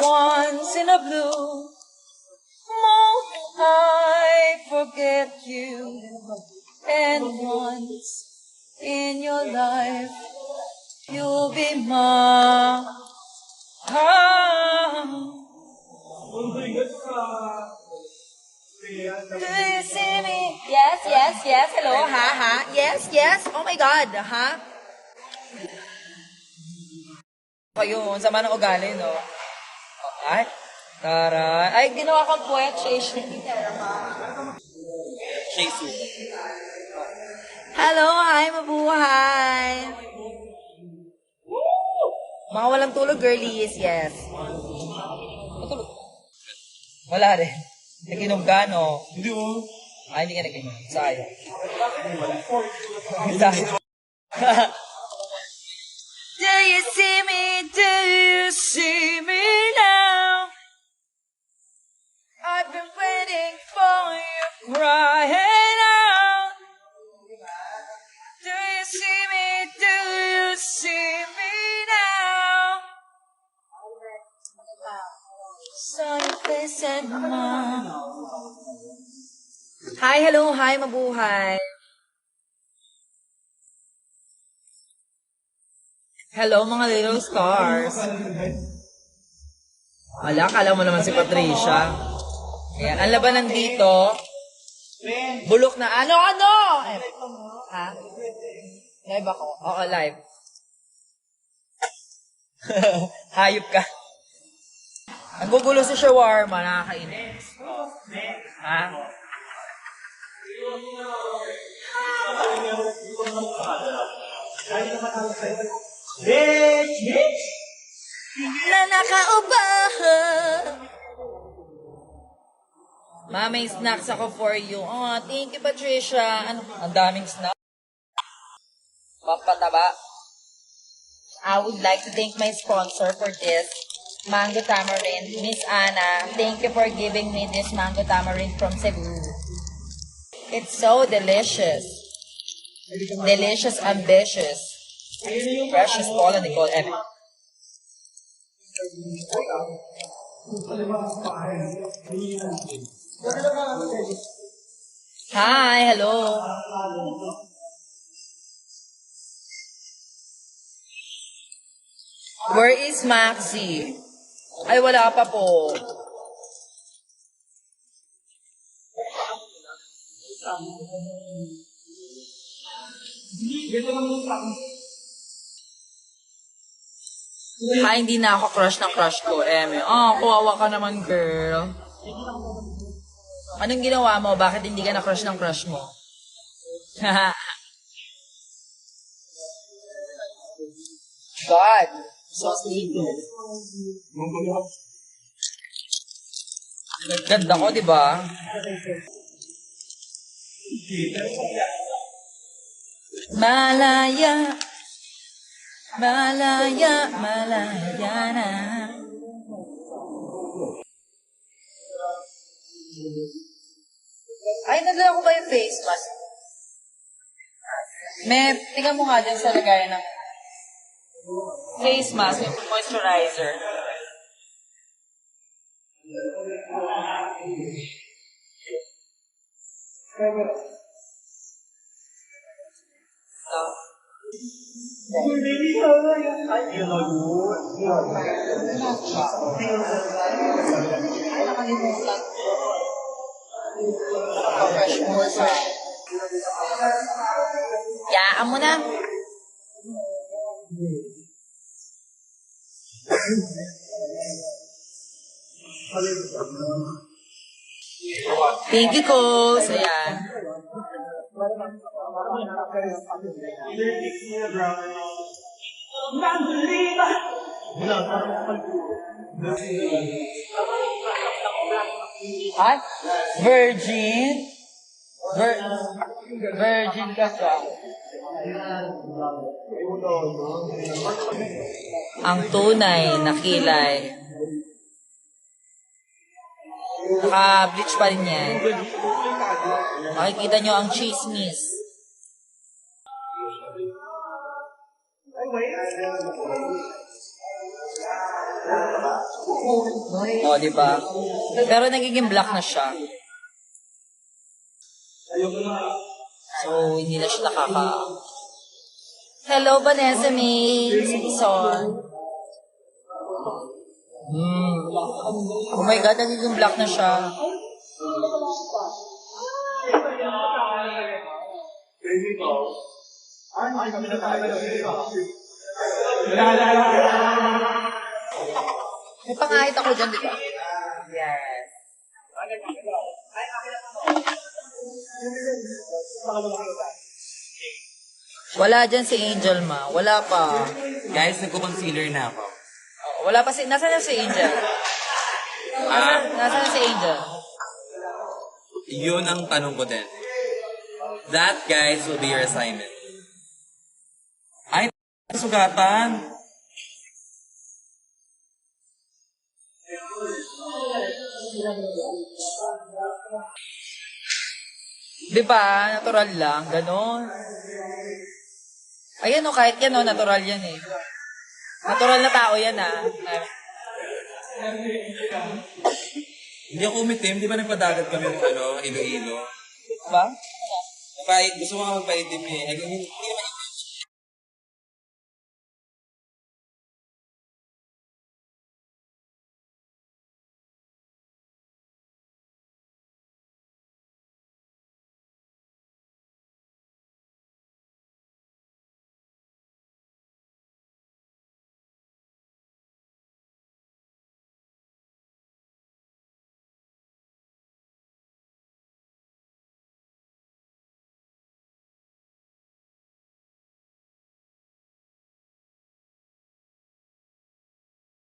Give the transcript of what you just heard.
Once in a blue moon, I forget you. And once in your life, you'll be mine. Do you see me? Yes, yes, yes. Hello, ha? Yes, yes. Oh my God, ha? Kayo, sama ng ugali, no? Ay, taray. Ay, ginawa kang puwet, Shay. Hello, hi, mabuhay. Mga walang tulog, girlies, yes. Wala rin. Naginom ka, no? Hindi mo. Ay, hindi ka naginom. Sayang. Sayang. Do you see me? Do you see me now? I've been waiting for you crying out. Do you see me? Do you see me now? Saw your face and mine. Hi, hello, hi, mabuhay. Hello, mga little stars. Wala, kala mo naman si Patricia. Ayan, ang labanan dito, bulok na, ano? Ha? Live ako? Oo, live. Hayop ka. Ang gugulo sa shawarma, nakakainis. Ha? Na nakaubaha. Ma, may snacks ako for you. Oh, thank you, Patricia. Ano? Ang daming snacks. Papataba. I would like to thank my sponsor for this mango tamarind, Miss Anna. Thank you for giving me this mango tamarind from Cebu. It's so delicious. Delicious, ambitious. Precious Paula Nicole M. Hi, hello. Where is Maxi? Ay, wala pa po. Ay, hindi na ako crush ng crush ko, Eme. Oh, kuwawa ka naman, girl. Anong ginawa mo? Bakit hindi ka na crush ng crush mo? God, so sleepy. Ganda ko, di ba? Malaya, malaya, malaya na. Ay, nagdala ko ba yung face mask? May, tingnan mo nga dyan sa lagayan ng face mask, yung moisturizer. Ay, nakalimutan. Fresh moisture. Yaan mo na. Thank you, Coles. Ayan. Ay, virgin? Virgin ka sa. Ang tunay na kilay. Naka-bleach pa rin yan. Makikita nyo ang chismis. O, di ba? Pero nagiging black na siya. So, hindi na siya Hello, Vanessa May. Son. Oh my God, nagiging black na siya. May pangahit ako dyan, di ba? Yes. Wala dyan si Angel, ma. Wala pa. Guys, nagko-concealer na ako. Wala pa si... Nasaan na si Angel? Nasaan na si Angel? Yun ang tanong ko din. That, guys, will be your assignment. Ay, sugatan. Di ba? Natural lang. Ganon. Ayan o, kahit yan o, natural yan eh. Natural na tao yan ah. Hindi ako umitim. Di ba nagpadagat kami ng Iloilo? Ba? Gusto mo nga magpaitim eh. Hindi naman